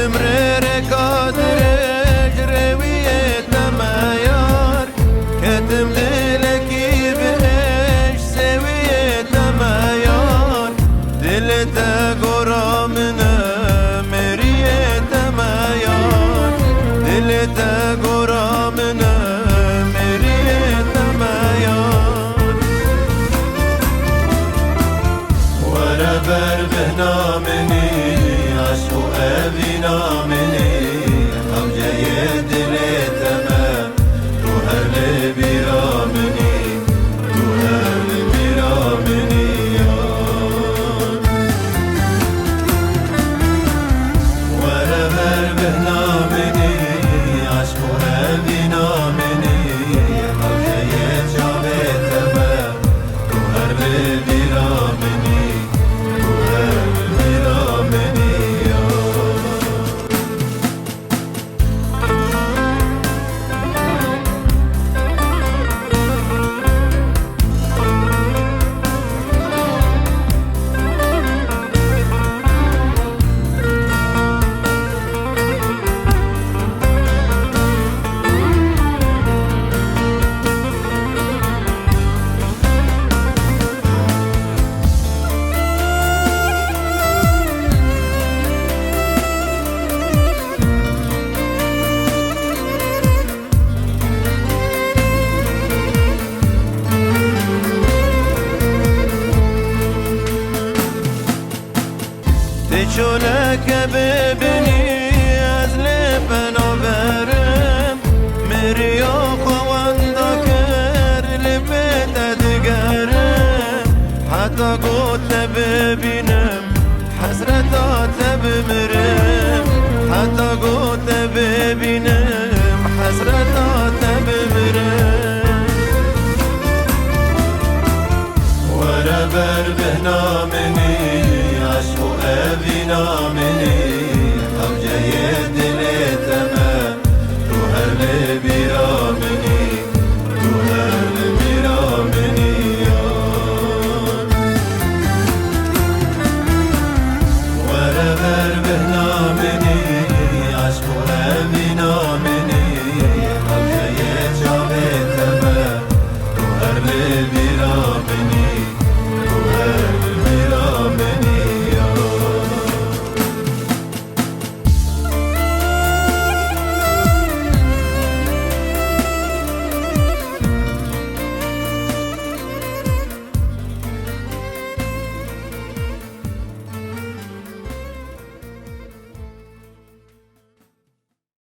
تمرر قادر جروية تمايار كتم دلكي بهش سوية تمايار دلتا قرى من مرية تمايار دلتا قرى من مرية تمايار ورا بربهنا مني عشق أبينا مني هم جاي دلي تمام تو هل بيرا مني تو هل بيرا مني ورا بربهنا مني عشق أبينا مني هم جاي جابي تمام تو هل بيرا مني تو هل بيرا مني تشولك ببني أزلي بنوبرم مريو خوان دكر لبيت أدقرم حتى قلت ببنم حسرتات بمرم حتى قلت ببنم حسرتات بمرم ورا بربهنا مني